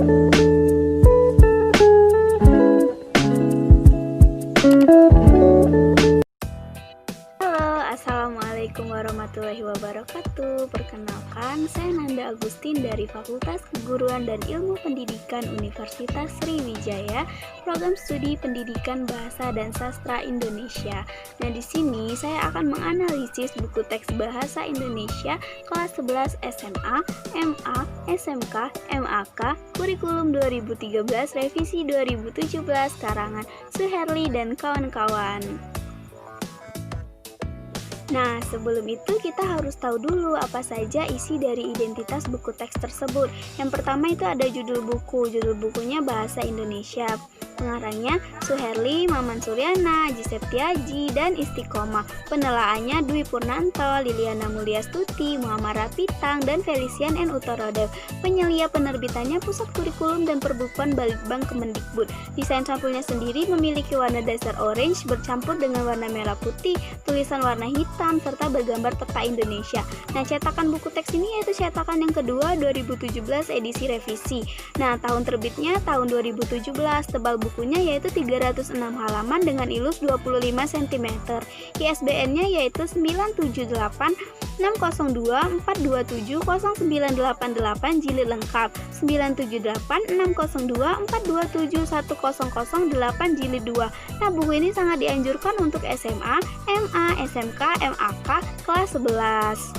Assalamualaikum warahmatullahi wabarakatuh. Perkenalkan, saya Nanda Agustin dari Fakultas Keguruan dan Ilmu Pendidikan Universitas Sriwijaya, Program Studi Pendidikan Bahasa dan Sastra Indonesia. Nah, di sini saya akan menganalisis buku teks Bahasa Indonesia kelas 11 SMA, MA, SMK, MAK, Kurikulum 2013 Revisi 2017 karangan Suherli dan kawan-kawan. Nah, sebelum itu kita harus tahu dulu apa saja isi dari identitas buku teks tersebut. Yang pertama itu ada judul buku. Judul bukunya Bahasa Indonesia. Pengarangnya Suherli, Maman Suryana, Aji Septiaji, dan Istiqomah. Penelaannya Dwi Purnanto, Liliana Mulyastuti, Muhammad Rapitang, dan Felician N. Utorodev. Penyelia penerbitannya Pusat Kurikulum dan Perbukuan Balitbang Kemendikbud. Desain sampulnya sendiri memiliki warna dasar orange bercampur dengan warna merah putih, tulisan warna hitam, serta bergambar peta Indonesia. Nah, cetakan buku teks ini yaitu cetakan yang kedua 2017 edisi revisi. Nah, tahun terbitnya tahun 2017, tebal bukunya yaitu 306 halaman dengan ilus 25 cm. ISBN-nya yaitu 978 602 427 0988 jilid lengkap 978 602 427 1008 jilid 2. Nah, buku ini sangat dianjurkan untuk SMA, MA, SMK, MAK kelas 11.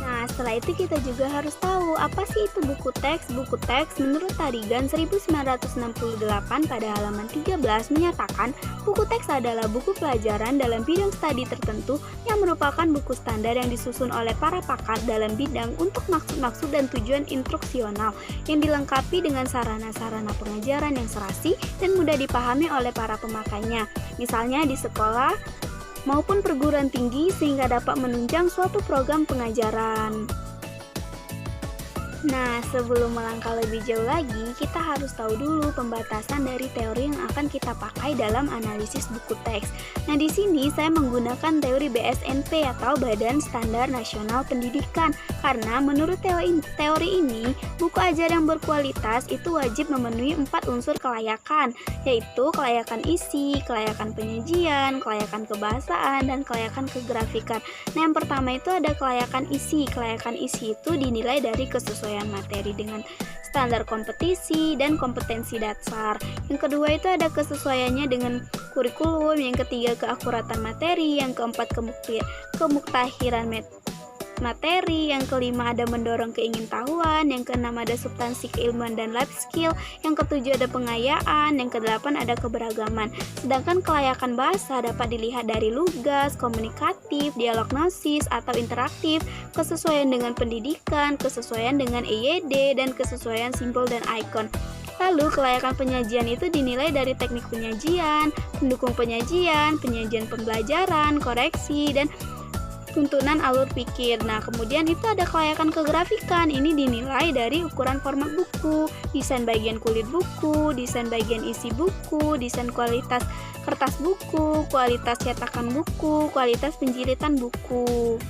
Nah, setelah itu kita juga harus tahu apa sih itu buku teks. Buku teks menurut Tarigan 1968 pada halaman 13 menyatakan buku teks adalah buku pelajaran dalam bidang studi tertentu yang merupakan buku standar yang disusun oleh para pakar dalam bidang untuk maksud-maksud dan tujuan instruksional yang dilengkapi dengan sarana-sarana pengajaran yang serasi dan mudah dipahami oleh para pemakainya. Misalnya di sekolah maupun perguruan tinggi sehingga dapat menunjang suatu program pengajaran. Nah, sebelum melangkah lebih jauh lagi, kita harus tahu dulu pembatasan dari teori yang akan kita pakai dalam analisis buku teks. Nah, di sini saya menggunakan teori BSNP atau Badan Standar Nasional Pendidikan, karena menurut teori ini, buku ajar yang berkualitas itu wajib memenuhi 4 unsur kelayakan, yaitu kelayakan isi, kelayakan penyajian, kelayakan kebahasaan, dan kelayakan kegrafikan. Nah, yang pertama itu ada kelayakan isi. Kelayakan isi itu dinilai dari kesesuaian materi dengan standar kompetisi dan kompetensi dasar. Yang kedua itu ada kesesuaiannya dengan kurikulum. Yang ketiga keakuratan materi. Yang keempat kemuktahiran materi. Yang kelima ada mendorong keingintahuan. Yang keenam ada substansi keilmuan dan life skill. Yang ketujuh ada pengayaan. Yang kedelapan ada keberagaman. Sedangkan kelayakan bahasa dapat dilihat dari lugas, komunikatif, dialognosis atau interaktif, kesesuaian dengan pendidikan, kesesuaian dengan EYD, dan kesesuaian simbol dan ikon. Lalu kelayakan penyajian itu dinilai dari teknik penyajian, pendukung penyajian, penyajian pembelajaran, koreksi, dan tuntunan alur pikir. Nah, kemudian itu ada kelayakan kegrafikan. Ini dinilai dari ukuran format buku, desain bagian kulit buku, desain bagian isi buku, desain kualitas kertas buku, kualitas cetakan buku, kualitas penjilitan buku.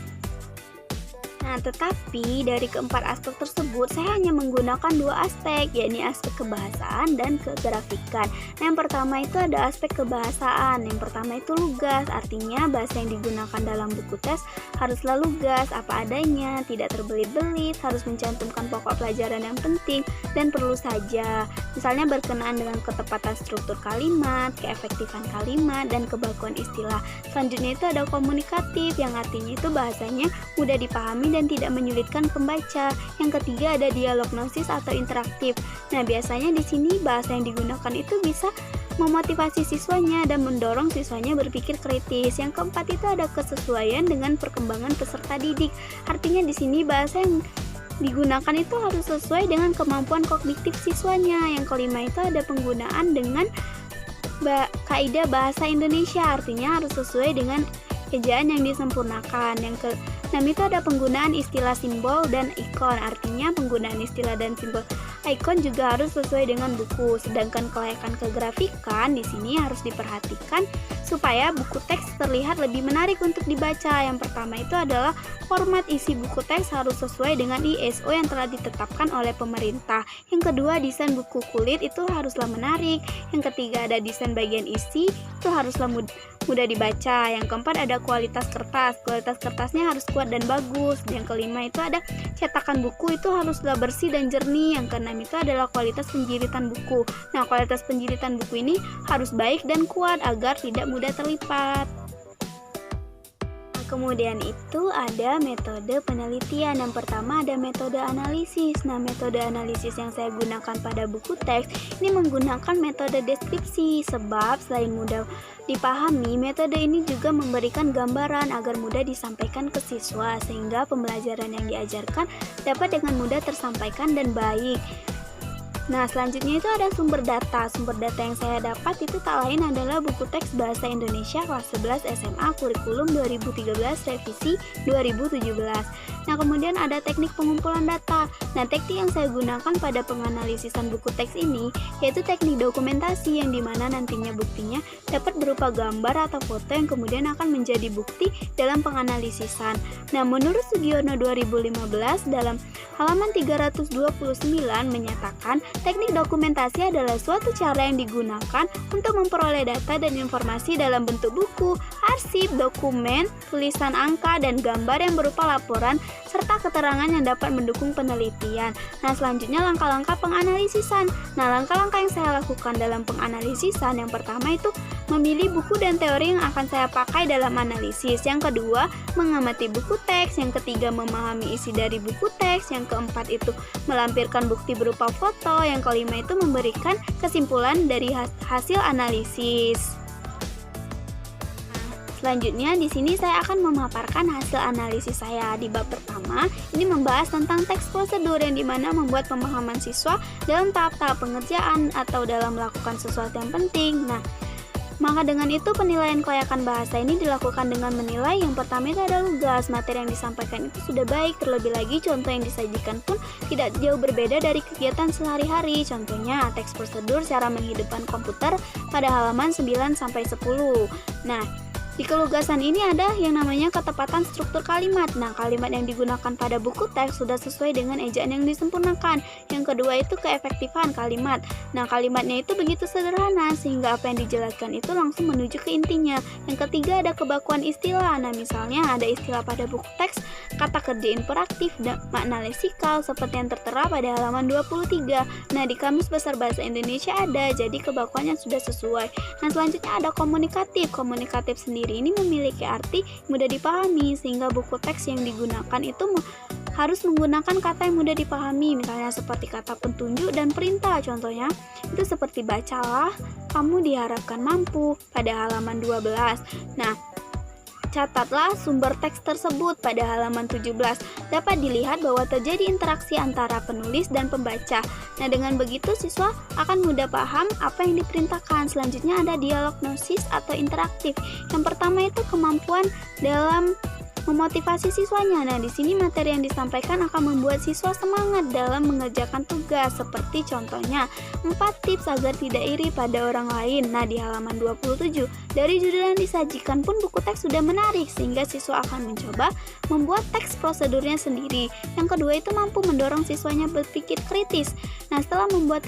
Nah, tetapi dari keempat aspek tersebut saya hanya menggunakan 2 aspek, yakni aspek kebahasaan dan kegrafikan. Nah, yang pertama itu ada aspek kebahasaan. Yang pertama itu lugas, artinya bahasa yang digunakan dalam buku teks haruslah lugas, apa adanya, tidak terbelit-belit, harus mencantumkan pokok pelajaran yang penting dan perlu saja. Misalnya berkenaan dengan ketepatan struktur kalimat, keefektifan kalimat, dan kebakuan istilah. Selanjutnya itu ada komunikatif, yang artinya itu bahasanya mudah dipahami dan tidak menyulitkan pembaca. Yang ketiga ada dialognosis atau interaktif. Nah, biasanya di sini bahasa yang digunakan itu bisa memotivasi siswanya dan mendorong siswanya berpikir kritis. Yang keempat itu ada kesesuaian dengan perkembangan peserta didik. Artinya di sini bahasa yang digunakan itu harus sesuai dengan kemampuan kognitif siswanya. Yang kelima itu ada penggunaan dengan kaidah bahasa Indonesia. Artinya harus sesuai dengan ejaan yang disempurnakan. Yang keenam itu ada penggunaan istilah simbol dan ikon. Artinya penggunaan istilah dan simbol Icon juga harus sesuai dengan buku, sedangkan kelayakan kegrafikan di sini harus diperhatikan supaya buku teks terlihat lebih menarik untuk dibaca. Yang pertama itu adalah format isi buku teks harus sesuai dengan ISO yang telah ditetapkan oleh pemerintah. Yang kedua, desain buku kulit itu haruslah menarik. Yang ketiga, ada desain bagian isi itu haruslah mudah dibaca. Yang keempat, ada kualitas kertas. Kualitas kertasnya harus kuat dan bagus. Yang kelima itu ada cetakan buku itu haruslah bersih dan jernih. Yang keenam itu adalah kualitas penjilitan buku. Nah, kualitas penjilitan buku ini harus baik dan kuat agar tidak mudah terlipat. Kemudian itu ada metode penelitian. Yang pertama ada metode analisis. Nah, metode analisis yang saya gunakan pada buku teks ini menggunakan metode deskripsi, sebab selain mudah dipahami, metode ini juga memberikan gambaran agar mudah disampaikan ke siswa sehingga pembelajaran yang diajarkan dapat dengan mudah tersampaikan dan baik. Nah, selanjutnya itu ada sumber data. Sumber data yang saya dapat itu tak lain adalah buku teks Bahasa Indonesia kelas 11 SMA kurikulum 2013 revisi 2017. Nah, kemudian ada teknik pengumpulan data. Nah, teknik yang saya gunakan pada penganalisisan buku teks ini yaitu teknik dokumentasi yang dimana nantinya buktinya dapat berupa gambar atau foto yang kemudian akan menjadi bukti dalam penganalisisan. Nah, menurut Sugiono 2015 dalam halaman 329 menyatakan teknik dokumentasi adalah suatu cara yang digunakan untuk memperoleh data dan informasi dalam bentuk buku, arsip, dokumen, tulisan angka, dan gambar yang berupa laporan serta keterangan yang dapat mendukung penelitian. Nah, selanjutnya langkah-langkah penganalisisan. Nah, langkah-langkah yang saya lakukan dalam penganalisisan yang pertama itu memilih buku dan teori yang akan saya pakai dalam analisis. Yang kedua, mengamati buku teks. Yang ketiga, memahami isi dari buku teks. Yang keempat itu melampirkan bukti berupa foto. Yang kelima itu memberikan kesimpulan dari hasil analisis. Selanjutnya di sini saya akan memaparkan hasil analisis saya. Di bab pertama, ini membahas tentang teks prosedur yang dimana membuat pemahaman siswa dalam tahap-tahap pengerjaan atau dalam melakukan sesuatu yang penting. Nah, maka dengan itu penilaian kelayakan bahasa ini dilakukan dengan menilai yang pertama itu ada lugas, materi yang disampaikan itu sudah baik, terlebih lagi contoh yang disajikan pun tidak jauh berbeda dari kegiatan sehari-hari. Contohnya teks prosedur cara menghidupkan komputer pada halaman 9-10. Nah, di kelugasan ini ada yang namanya ketepatan struktur kalimat. Nah, kalimat yang digunakan pada buku teks sudah sesuai dengan ejaan yang disempurnakan. Yang kedua itu keefektifan kalimat. Nah, kalimatnya itu begitu sederhana sehingga apa yang dijelaskan itu langsung menuju ke intinya. Yang ketiga ada kebakuan istilah. Nah, misalnya ada istilah pada buku teks kata kerja imperatif dan makna leksikal seperti yang tertera pada halaman 23. Nah, di Kamus Besar Bahasa Indonesia ada, jadi kebakuannya sudah sesuai. Nah, selanjutnya ada komunikatif. Komunikatif sendiri ini memiliki arti mudah dipahami sehingga buku teks yang digunakan itu harus menggunakan kata yang mudah dipahami, misalnya seperti kata petunjuk dan perintah. Contohnya itu seperti bacalah, kamu diharapkan mampu pada halaman 12. Nah, catatlah sumber teks tersebut pada halaman 17. Dapat dilihat bahwa terjadi interaksi antara penulis dan pembaca. Nah, dengan begitu siswa akan mudah paham apa yang diperintahkan. Selanjutnya ada dialog gnosis atau interaktif. Yang pertama itu kemampuan dalam memotivasi siswanya. Nah, di sini materi yang disampaikan akan membuat siswa semangat dalam mengerjakan tugas. Seperti contohnya, 4 tips agar tidak iri pada orang lain. Nah, di halaman 27, dari judul yang disajikan pun buku teks sudah menarik sehingga siswa akan mencoba membuat teks prosedurnya sendiri. Yang kedua itu mampu mendorong siswanya berpikir kritis. Nah, setelah membuat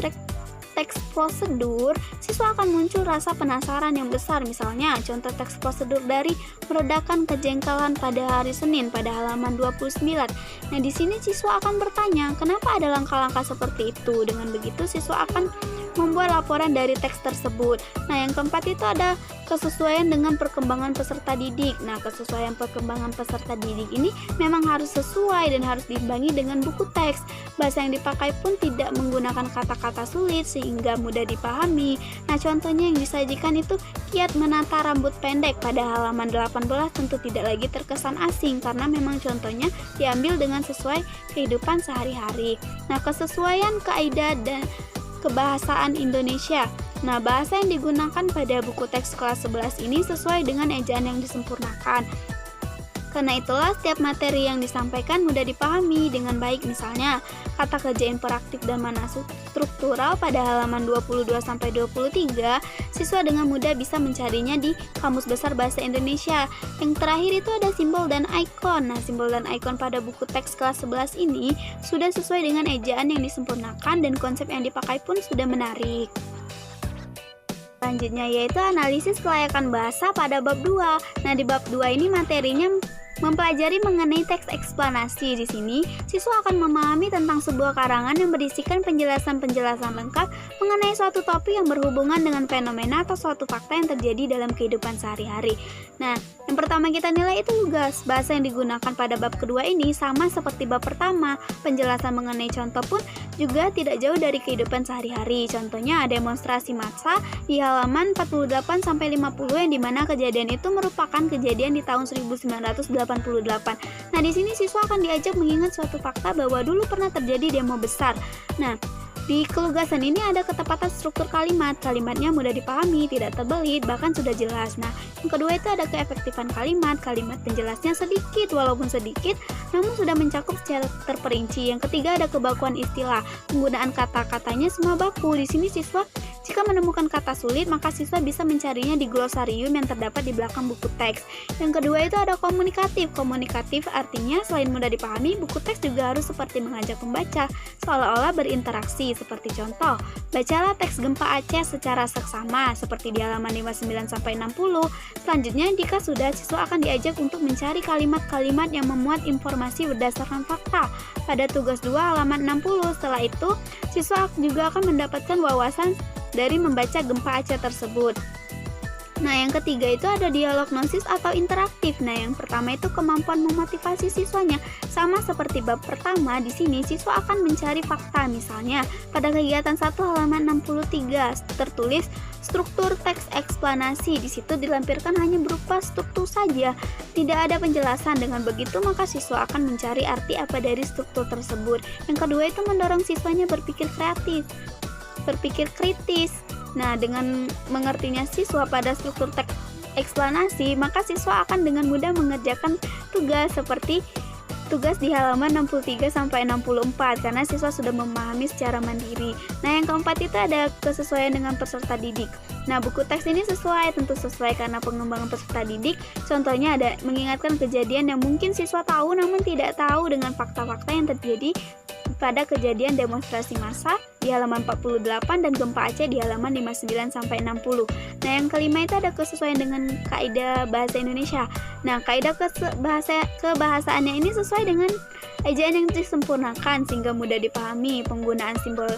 teks prosedur, siswa akan muncul rasa penasaran yang besar. Misalnya, contoh teks prosedur dari meredakan kejengkelan pada hari Senin pada halaman 29. Nah, di sini siswa akan bertanya, kenapa ada langkah-langkah seperti itu? Dengan begitu, siswa akan membuat laporan dari teks tersebut. Nah, yang keempat itu ada kesesuaian dengan perkembangan peserta didik. Nah, kesesuaian perkembangan peserta didik ini memang harus sesuai dan harus diimbangi dengan buku teks. Bahasa yang dipakai pun tidak menggunakan kata-kata sulit sehingga mudah dipahami. Nah, contohnya yang disajikan itu kiat menata rambut pendek pada halaman 18 tentu tidak lagi terkesan asing karena memang contohnya diambil dengan sesuai kehidupan sehari-hari. Nah, kesesuaian kaidah dan kebahasaan Indonesia. Nah, bahasa yang digunakan pada buku teks kelas 11 ini sesuai dengan ejaan yang disempurnakan. Karena itulah setiap materi yang disampaikan mudah dipahami dengan baik. Misalnya, kata kerja imperaktif dan mana struktural pada halaman 22-23, siswa dengan mudah bisa mencarinya di Kamus Besar Bahasa Indonesia. Yang terakhir itu ada simbol dan ikon. Nah, simbol dan ikon pada buku teks kelas 11 ini sudah sesuai dengan ejaan yang disempurnakan dan konsep yang dipakai pun sudah menarik. Selanjutnya yaitu analisis kelayakan bahasa pada bab 2. Nah, di bab 2 ini materinya mempelajari mengenai teks eksplanasi. Di sini, siswa akan memahami tentang sebuah karangan yang berisikan penjelasan-penjelasan lengkap mengenai suatu topik yang berhubungan dengan fenomena atau suatu fakta yang terjadi dalam kehidupan sehari-hari. Nah, yang pertama kita nilai itu lugas. Bahasa yang digunakan pada bab kedua ini sama seperti bab pertama. Penjelasan mengenai contoh pun juga tidak jauh dari kehidupan sehari-hari. Contohnya demonstrasi massa di halaman 48-50 yang dimana kejadian itu merupakan kejadian di tahun 1988. Nah, di sini siswa akan diajak mengingat suatu fakta bahwa dulu pernah terjadi demo besar. Nah, di kelugasan ini ada ketepatan struktur kalimat. Kalimatnya mudah dipahami, tidak terbelit, bahkan sudah jelas. Nah, yang kedua itu ada keefektifan kalimat. Kalimat penjelasnya sedikit, walaupun sedikit, namun sudah mencakup secara terperinci. Yang ketiga ada kebakuan istilah. Penggunaan kata-katanya semua baku. Di sini siswa jika menemukan kata sulit, maka siswa bisa mencarinya di glosarium yang terdapat di belakang buku teks. Yang kedua itu ada komunikatif. Komunikatif artinya selain mudah dipahami, buku teks juga harus seperti mengajak pembaca, seolah-olah berinteraksi. Seperti contoh, bacalah teks Gempa Aceh secara seksama, seperti di halaman 59-60. Selanjutnya, jika sudah, siswa akan diajak untuk mencari kalimat-kalimat yang memuat informasi berdasarkan fakta. Pada tugas 2 halaman 60, setelah itu, siswa juga akan mendapatkan wawasan dari membaca Gempa Aceh tersebut. Nah, yang ketiga itu ada dialog gnosis atau interaktif. Nah, yang pertama itu kemampuan memotivasi siswanya. Sama seperti bab pertama, di sini siswa akan mencari fakta. Misalnya, pada kegiatan 1 halaman 63 tertulis struktur teks eksplanasi. Di situ dilampirkan hanya berupa struktur saja, tidak ada penjelasan. Dengan begitu, maka siswa akan mencari arti apa dari struktur tersebut. Yang kedua itu mendorong siswanya berpikir kreatif, berpikir kritis. Nah, dengan mengertinya siswa pada struktur teks eksplanasi, maka siswa akan dengan mudah mengerjakan tugas seperti tugas di halaman 63-64 karena siswa sudah memahami secara mandiri. Nah, yang keempat itu ada kesesuaian dengan peserta didik. Nah, buku teks ini tentu sesuai karena pengembangan peserta didik. Contohnya ada mengingatkan kejadian yang mungkin siswa tahu namun tidak tahu dengan fakta-fakta yang terjadi pada kejadian demonstrasi massa di halaman 48 dan Gempa Aceh di halaman 59-60. Nah, yang kelima itu ada kesesuaian dengan kaidah bahasa Indonesia. Nah, kaidah kebahasaannya ini sesuai dengan ejaan yang disempurnakan sehingga mudah dipahami. Penggunaan simbol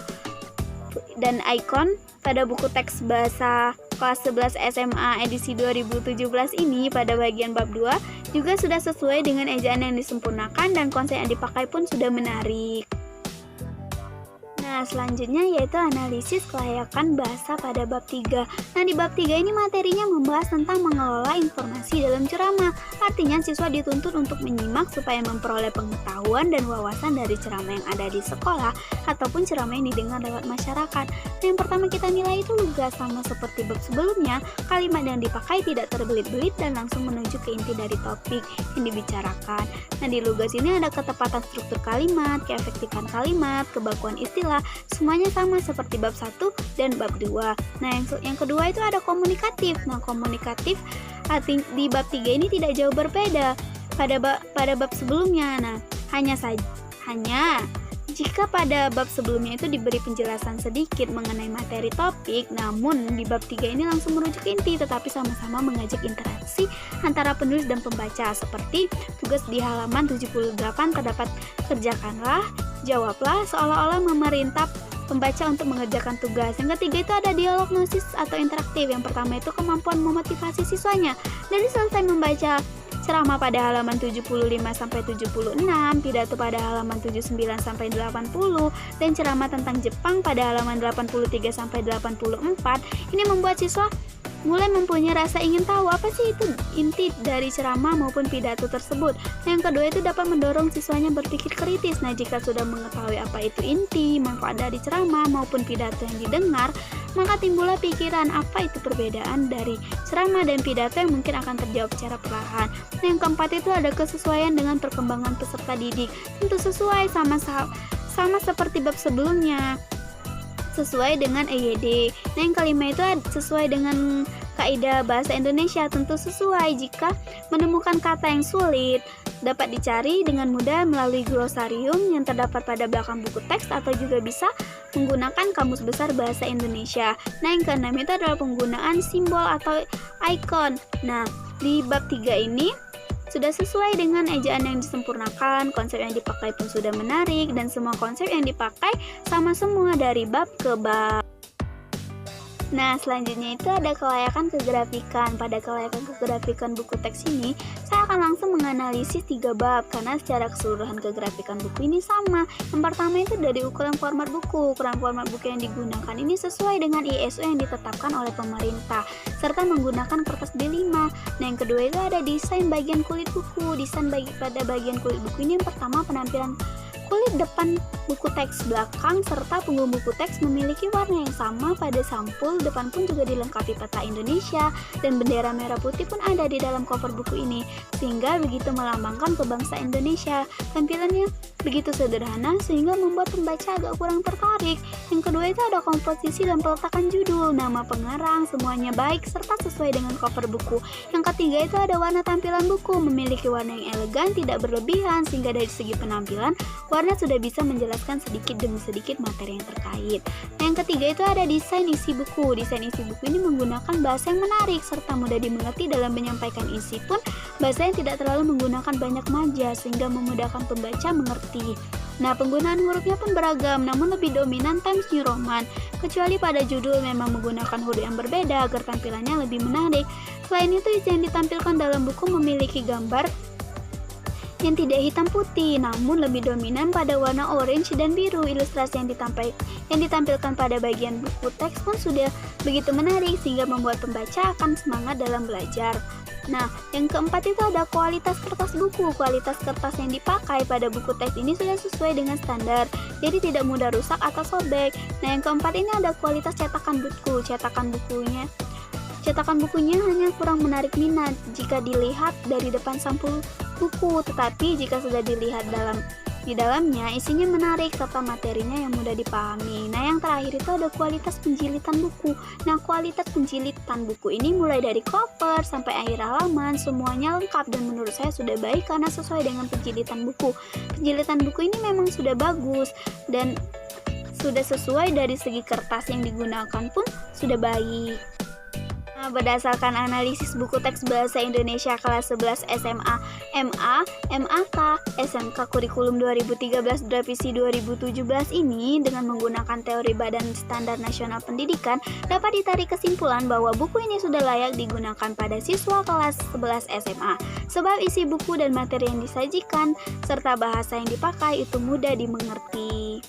dan ikon pada buku teks bahasa kelas 11 SMA edisi 2017 ini pada bagian bab 2 juga sudah sesuai dengan ejaan yang disempurnakan dan konsep yang dipakai pun sudah menarik. Nah, selanjutnya yaitu analisis kelayakan bahasa pada bab 3. Nah, di bab 3 ini materinya membahas tentang mengelola informasi dalam ceramah. Artinya siswa dituntut untuk menyimak supaya memperoleh pengetahuan dan wawasan dari ceramah yang ada di sekolah ataupun ceramah yang didengar lewat masyarakat. Nah, yang pertama kita nilai itu lugas. Sama seperti bab sebelumnya, kalimat yang dipakai tidak terbelit-belit dan langsung menuju ke inti dari topik yang dibicarakan. Nah, di lugas ini ada ketepatan struktur kalimat, keefektifan kalimat, kebakuan istilah, semuanya sama seperti bab 1 dan bab 2. Nah, yang kedua itu ada komunikatif. Nah, komunikatif di bab 3 ini tidak jauh berbeda pada bab sebelumnya. Nah, hanya jika pada bab sebelumnya itu diberi penjelasan sedikit mengenai materi topik, namun di bab 3 ini langsung merujuk ke inti, tetapi sama-sama mengajak interaksi antara penulis dan pembaca. Seperti tugas di halaman 78 terdapat kerjakanlah, jawablah, seolah-olah memerintah pembaca untuk mengerjakan tugas. Yang ketiga itu ada dialog gnosis atau interaktif. Yang pertama itu kemampuan memotivasi siswanya. Dari selesai membaca ceramah pada halaman 75-76, pidato pada halaman 79-80, dan ceramah tentang Jepang pada halaman 83-84, ini membuat siswa mulai mempunyai rasa ingin tahu apa sih itu inti dari ceramah maupun pidato tersebut. Yang kedua itu dapat mendorong siswanya berpikir kritis. Nah, jika sudah mengetahui apa itu inti, manfaat dari ceramah maupun pidato yang didengar, maka timbullah pikiran apa itu perbedaan dari ceramah dan pidato yang mungkin akan terjawab secara perlahan. Nah, yang keempat itu ada kesesuaian dengan perkembangan peserta didik. Tentu sesuai sama seperti bab sebelumnya, sesuai dengan EYD. Nah, yang kelima itu sesuai dengan kaidah bahasa Indonesia. Tentu sesuai jika menemukan kata yang sulit dapat dicari dengan mudah melalui glosarium yang terdapat pada belakang buku teks, atau juga bisa menggunakan kamus besar bahasa Indonesia. Nah, yang keenam itu adalah penggunaan simbol atau icon. Nah, di bab 3 ini sudah sesuai dengan ejaan yang disempurnakan, konsep yang dipakai pun sudah menarik, dan semua konsep yang dipakai sama semua dari bab ke bab. Nah, selanjutnya itu ada kelayakan kegrafikan. Pada kelayakan kegrafikan buku teks ini, saya akan langsung menganalisis 3 bab, karena secara keseluruhan kegrafikan buku ini sama. Yang pertama itu dari ukuran format buku. Ukuran format buku yang digunakan ini sesuai dengan ISO yang ditetapkan oleh pemerintah, serta menggunakan kertas B5. Nah, yang kedua itu ada desain bagian kulit buku. Pada bagian kulit buku ini yang pertama penampilan kulit depan buku teks, belakang serta punggung buku teks memiliki warna yang sama pada sampul. Depan pun juga dilengkapi peta Indonesia dan bendera merah putih pun ada di dalam cover buku ini, sehingga begitu melambangkan kebangsaan Indonesia. Tampilannya begitu sederhana sehingga membuat pembaca agak kurang tertarik. Yang kedua itu ada komposisi dan peletakan judul, nama pengarang, semuanya baik serta sesuai dengan cover buku. Yang ketiga itu ada warna tampilan buku, memiliki warna yang elegan, tidak berlebihan, sehingga dari segi penampilan warna sudah bisa menjelaskan sedikit demi sedikit materi yang terkait. Yang ketiga itu ada desain isi buku. Desain isi buku ini menggunakan bahasa yang menarik serta mudah dimengerti. Dalam menyampaikan isi pun bahasa yang tidak terlalu menggunakan banyak maja sehingga memudahkan pembaca mengerti. Nah, penggunaan hurufnya pun beragam, namun lebih dominan Times New Roman. Kecuali pada judul memang menggunakan huruf yang berbeda agar tampilannya lebih menarik. Selain itu, isi yang ditampilkan dalam buku memiliki gambar yang tidak hitam putih, namun lebih dominan pada warna orange dan biru. Ilustrasi yang ditampilkan pada bagian buku teks pun sudah begitu menarik sehingga membuat pembaca akan semangat dalam belajar. Nah, yang keempat itu ada kualitas kertas buku. Kualitas kertas yang dipakai pada buku teks ini sudah sesuai dengan standar, jadi tidak mudah rusak atau sobek. Nah, yang keempat ini ada kualitas cetakan buku. Cetakan bukunya hanya kurang menarik minat jika dilihat dari depan sampul buku, tetapi jika sudah dilihat di dalamnya isinya menarik serta materinya yang mudah dipahami. Nah, yang terakhir itu ada kualitas penjilitan buku. Nah, kualitas penjilitan buku ini mulai dari cover sampai akhir halaman semuanya lengkap dan menurut saya sudah baik karena sesuai dengan penjilitan buku. Penjilitan buku ini memang sudah bagus dan sudah sesuai dari segi kertas yang digunakan pun sudah baik. Nah, berdasarkan analisis buku teks bahasa Indonesia kelas 11 SMA, MA, MAK, SMK kurikulum 2013 revisi 2017 ini dengan menggunakan teori Badan Standar Nasional Pendidikan dapat ditarik kesimpulan bahwa buku ini sudah layak digunakan pada siswa kelas 11 SMA. Sebab isi buku dan materi yang disajikan serta bahasa yang dipakai itu mudah dimengerti.